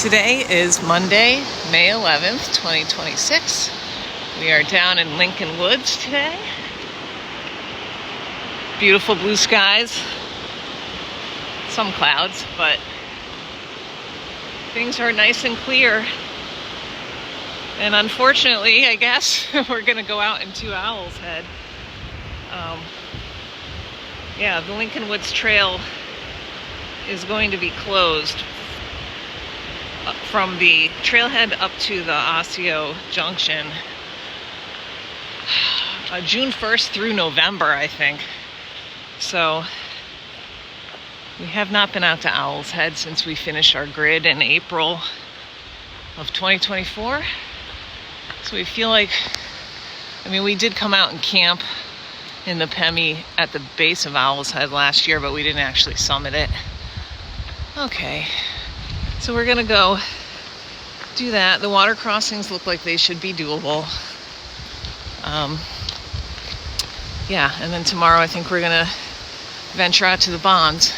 Today is Monday, May 11th, 2026. We are down in Lincoln Woods today. Beautiful blue skies. Some clouds, but things are nice and clear. And unfortunately, I guess, we're going to go out into Owlshead. The Lincoln Woods Trail is going to be closed from the trailhead up to the Owlshead Junction June 1st through November, I think. So we have not been out to Owlshead since we finished our grid in April of 2024. So we feel like, we did come out and camp in the Pemi at the base of Owlshead last year, but we didn't actually summit it. Okay, so we're gonna go do that. The water crossings look like they should be doable. And then tomorrow I think we're gonna venture out to the bonds.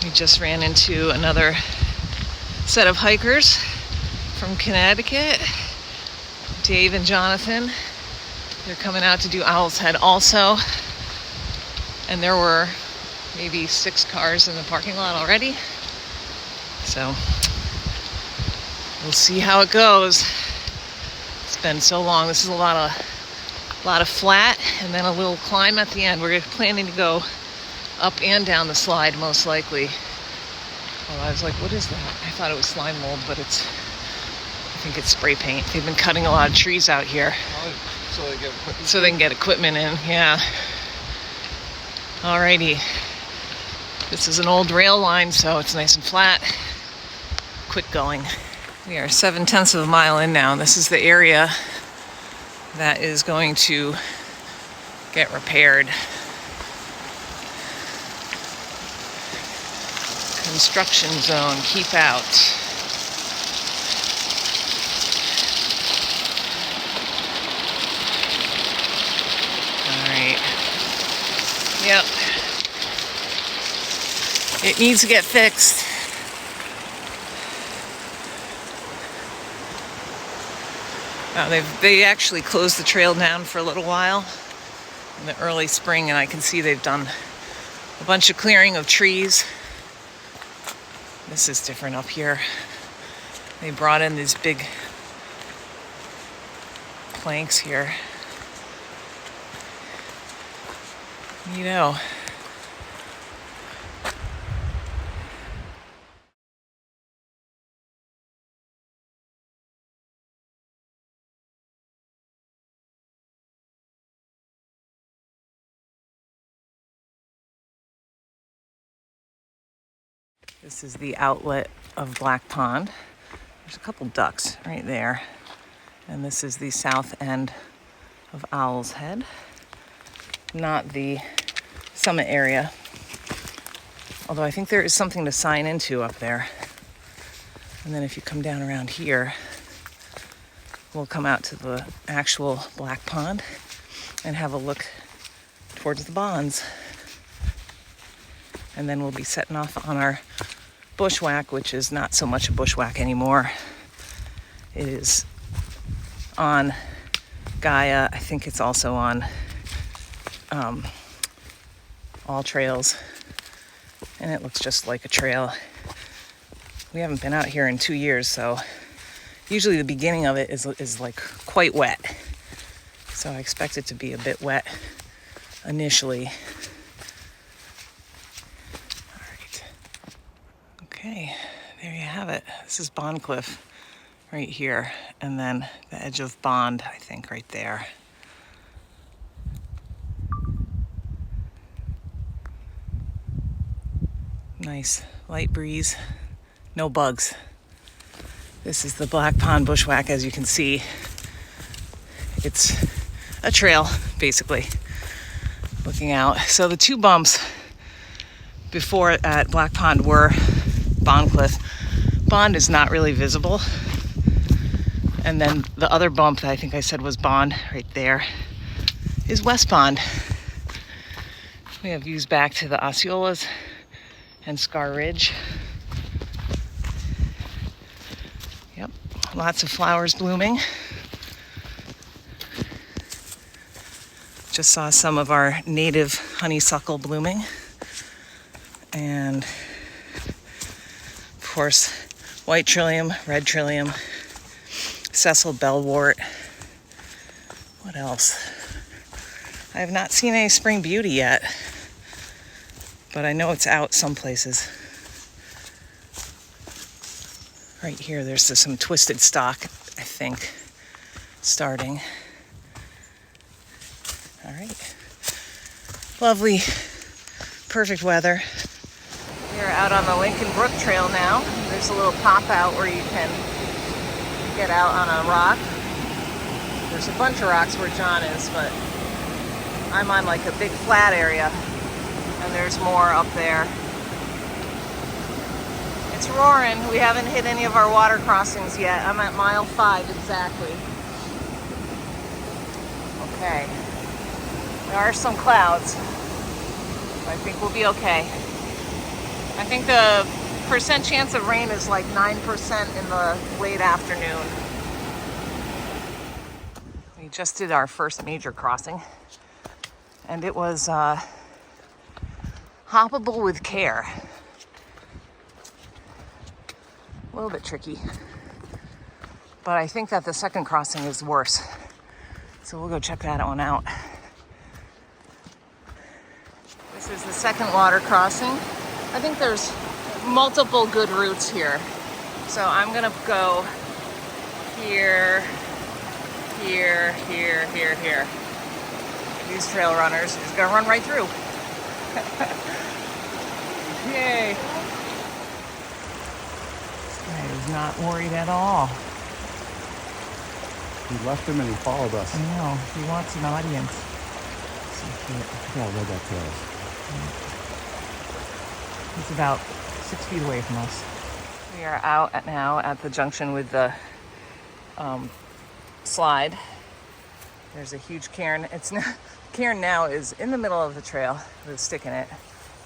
We just ran into another set of hikers from Connecticut, Dave and Jonathan. They're coming out to do Owlshead also. And there were maybe 6 cars in the parking lot already. So we'll see how it goes. It's been so long. This is a lot of flat and then a little climb at the end. We're planning to go up and down the slide most likely. Well, I was like, what is that? I thought it was slime mold, but I think it's spray paint. They've been cutting a lot of trees out here. So they can get equipment in, yeah. Alrighty. This is an old rail line, so it's nice and flat. Quick going. We are 7/10 of a mile in now. This is the area that is going to get repaired. Construction zone, keep out. Alright. Yep. It needs to get fixed. They actually closed the trail down for a little while in the early spring, and I can see they've done a bunch of clearing of trees. This is different up here. They brought in these big planks here. This is the outlet of Black Pond. There's a couple ducks right there. And this is the south end of Owlshead, not the summit area. Although I think there is something to sign into up there. And then if you come down around here, we'll come out to the actual Black Pond and have a look towards the bonds. And then we'll be setting off on our bushwack, which is not so much a bushwack anymore. It is on Gaia. I think it's also on all trails. And it looks just like a trail. We haven't been out here in 2 years, so usually the beginning of it is like quite wet. So I expect it to be a bit wet initially. Okay, there you have it. This is Bond Cliff right here, and then the edge of Bond, I think, right there. Nice light breeze, no bugs. This is the Black Pond Bushwhack, as you can see. It's a trail, basically, looking out. So the 2 bumps before at Black Pond were Bond Cliff. Bond is not really visible. And then the other bump that I think I said was Bond right there is West Pond. We have views back to the Osceolas and Scar Ridge. Lots of flowers blooming. Just saw some of our native honeysuckle blooming. And of course, white trillium, red trillium, Cecil bellwort. What else? I have not seen any spring beauty yet, but I know it's out some places. Right here, there's some twisted stock, I think, starting. All right. Lovely, perfect weather. We're out on the Lincoln Brook Trail now. There's a little pop out where you can get out on a rock. There's a bunch of rocks where John is, but I'm on like a big flat area, and there's more up there. It's roaring. We haven't hit any of our water crossings yet. I'm at mile 5 exactly. Okay. There are some clouds, but I think we'll be okay. I think the percent chance of rain is like 9% in the late afternoon. We just did our first major crossing, and it was hoppable with care. A little bit tricky, but I think that the second crossing is worse. So we'll go check that one out. This is the second water crossing. I think there's multiple good routes here. So I'm gonna go here, here, here, here, here. These trail runners are just gonna run right through. Yay. He's not worried at all. We left him and he followed us. I know. He wants an audience. So cute. Yeah, where that tail is. He's about 6 feet away from us. We are out now at the junction with the slide. There's a huge cairn. Cairn now is in the middle of the trail with a stick in it.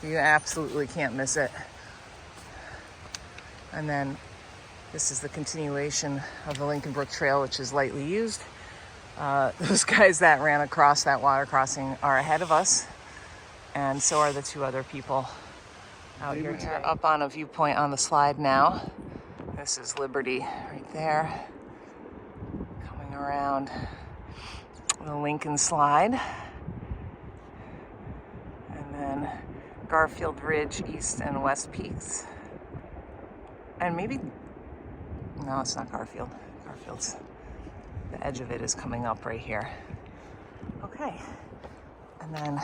You absolutely can't miss it. And then this is the continuation of the Lincoln Brook Trail, which is lightly used. Those guys that ran across that water crossing are ahead of us, and so are the 2 other people out here. We're up on a viewpoint on the slide now. This is Liberty right there. Coming around the Lincoln slide. And then Garfield Ridge, East and West Peaks. And maybe, no, it's not Garfield. Garfield's, the edge of it is coming up right here. Okay. And then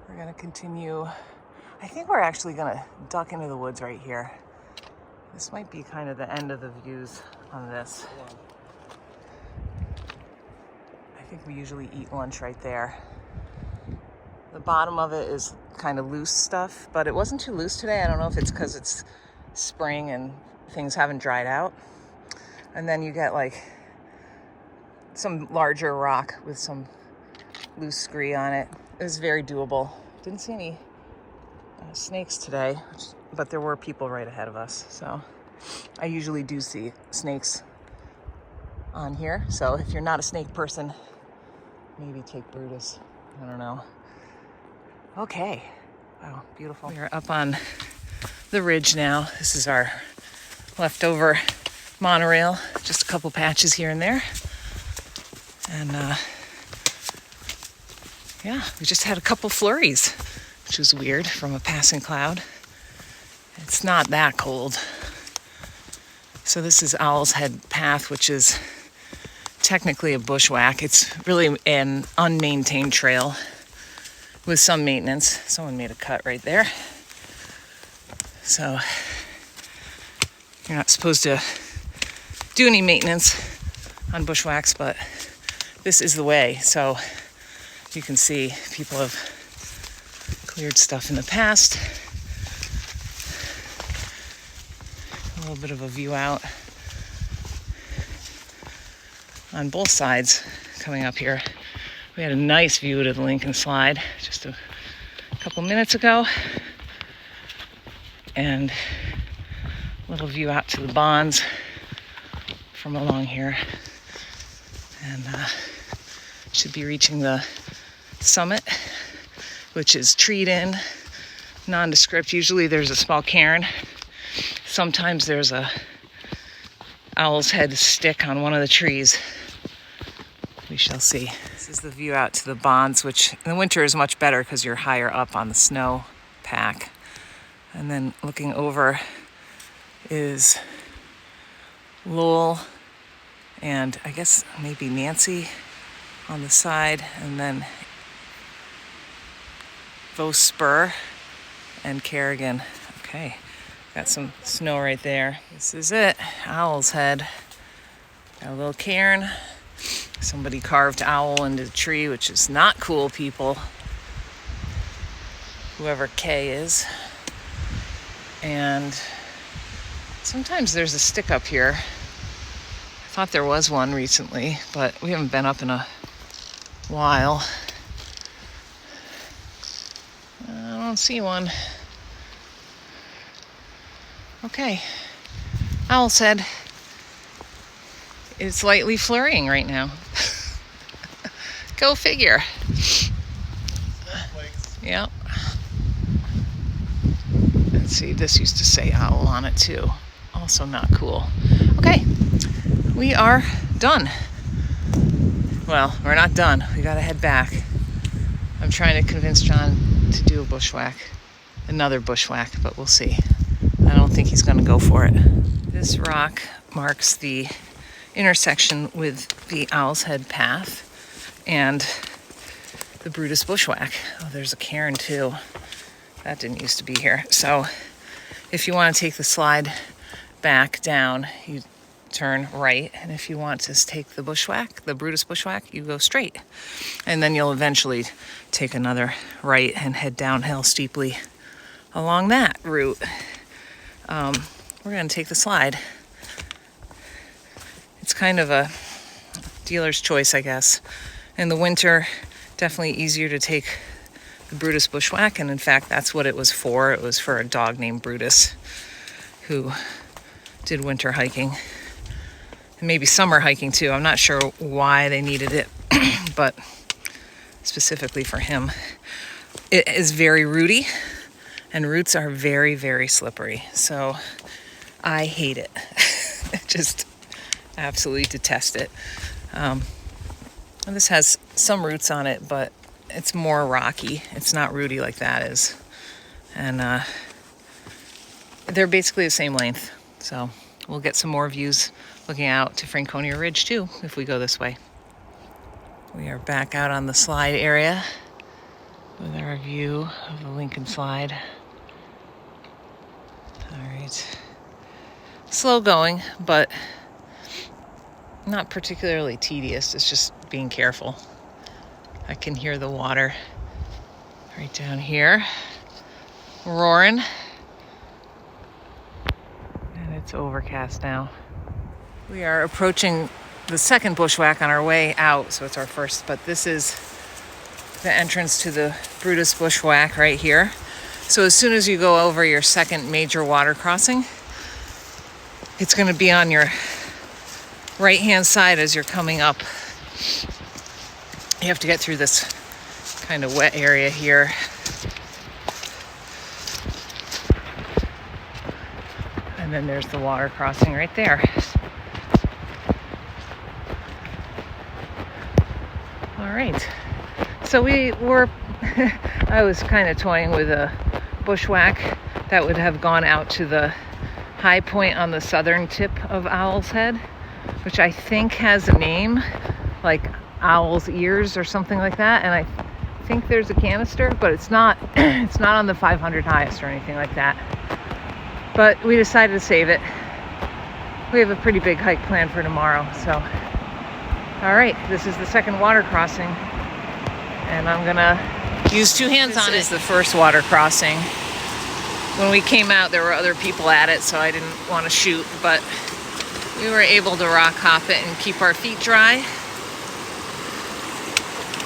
we're gonna continue. I think we're actually gonna duck into the woods right here. This might be kind of the end of the views on this. I think we usually eat lunch right there. The bottom of it is kind of loose stuff, but it wasn't too loose today. I don't know if it's because it's spring and things haven't dried out. And then you get like some larger rock with some loose scree on it. It was very doable. Didn't see any snakes today, but there were people right ahead of us. So I usually do see snakes on here. So if you're not a snake person, maybe take Brutus. I don't know. Okay. Wow, beautiful. We are up on the ridge now. This is our leftover monorail. Just a couple patches here and there. And yeah, we just had a couple flurries, which was weird from a passing cloud. It's not that cold. So this is Owlshead Path, which is technically a bushwhack. It's really an unmaintained trail with some maintenance. Someone made a cut right there. So you're not supposed to do any maintenance on bushwhacks, but this is the way. So you can see people have cleared stuff in the past. A little bit of a view out on both sides coming up here. We had a nice view to the Lincoln Slide just a couple minutes ago. And a little view out to the bonds from along here. And should be reaching the summit, which is treed in, nondescript. Usually there's a small cairn. Sometimes there's a Owlshead stick on one of the trees. We shall see. This is the view out to the bonds, which in the winter is much better because you're higher up on the snow pack. And then looking over is Lowell and I guess maybe Nancy on the side, and then Vos Spur and Kerrigan. Okay, got some snow right there. This is it, Owlshead. Got a little cairn. Somebody carved owl into the tree, which is not cool, people. Whoever K is. And sometimes there's a stick up here. I thought there was one recently, but we haven't been up in a while. I don't see one. Okay. Owlshead. It's lightly flurrying right now. Go figure. Yep. Let's see, this used to say owl on it too. Also not cool. Okay, we are done. Well, we're not done. We gotta head back. I'm trying to convince John to do a bushwhack. Another bushwhack, but we'll see. I don't think he's gonna go for it. This rock marks the intersection with the Owlshead path and the Brutus bushwhack. Oh, there's a cairn too. That didn't used to be here. So if you want to take the slide back down, you turn right. And if you want to take the bushwhack, the Brutus bushwhack, you go straight. And then you'll eventually take another right and head downhill steeply along that route. We're going to take the slide. It's kind of a dealer's choice, I guess. In the winter, definitely easier to take the Brutus bushwhack, and in fact, that's what it was for. It was for a dog named Brutus who did winter hiking and maybe summer hiking too. I'm not sure why they needed it, but specifically for him. It is very rooty, and roots are very, very slippery. So I hate it. Just absolutely detest it. And this has some roots on it, but it's more rocky. It's not rooty like that is. And they're basically the same length. So we'll get some more views looking out to Franconia Ridge too if we go this way. We are back out on the slide area with our view of the Lincoln Slide. All right. Slow going, but not particularly tedious. It's just being careful. I can hear the water right down here roaring, and it's overcast now. We are approaching the second bushwhack on our way out, so it's our first, but this is the entrance to the Brutus bushwhack right here. So as soon as you go over your second major water crossing, it's going to be on your right hand side as you're coming up. You have to get through this kind of wet area here. And then there's the water crossing right there. All right. So we were, I was kind of toying with a bushwhack that would have gone out to the high point on the southern tip of Owlshead, which I think has a name, like Owl's Ears or something like that. And I think there's a canister, but it's not it's not on the 500 highest or anything like that. But we decided to save it. We have a pretty big hike planned for tomorrow. So, all right, this is the second water crossing, and I'm gonna use two hands on it. This is the first water crossing. When we came out, there were other people at it, so I didn't want to shoot, but we were able to rock hop it and keep our feet dry.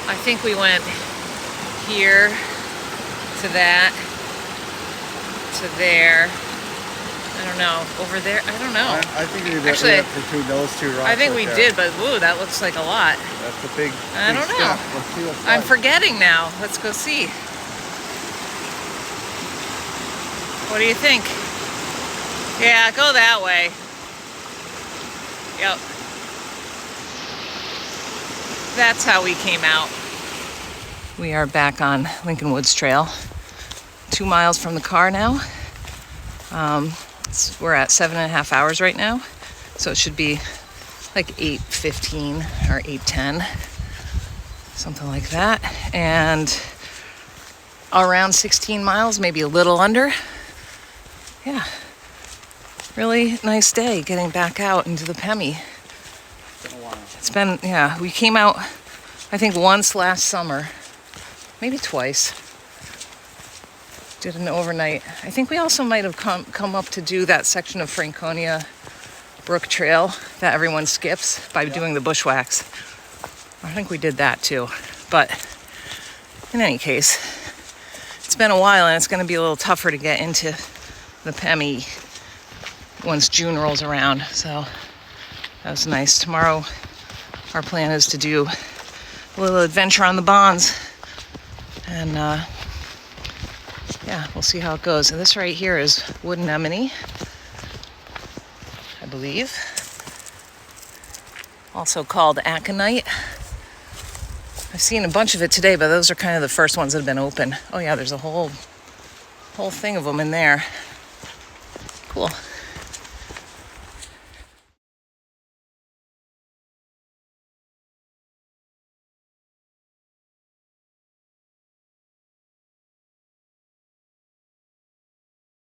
I think we went here to that, to there, I don't know. Over there? I don't know. I think we did Actually, it between those two rocks. I think right we there. did, but woo, that looks like a lot. That's a big. I big don't know. step. Let's see what's I'm like. forgetting now. Let's go see. What do you think? Yeah, go that way. Yep. That's how we came out. We are back on Lincoln Woods Trail. 2 miles from the car now. We're at 7.5 hours right now. So it should be like 8:15 or 8:10. Something like that. And around 16 miles, maybe a little under. Yeah. Really nice day getting back out into the Pemi. It's been a while. It's been, yeah, we came out, I think, once last summer, maybe twice. Did an overnight. I think we also might have come up to do that section of Franconia Brook Trail that everyone skips by doing the bushwhacks. I think we did that too. But in any case, it's been a while and it's going to be a little tougher to get into the Pemi once June rolls around. So that was nice. Tomorrow, our plan is to do a little adventure on the bonds. And yeah, we'll see how it goes. And this right here is wood anemone, I believe. Also called aconite. I've seen a bunch of it today, but those are kind of the first ones that have been open. Oh yeah, there's a whole thing of them in there. Cool.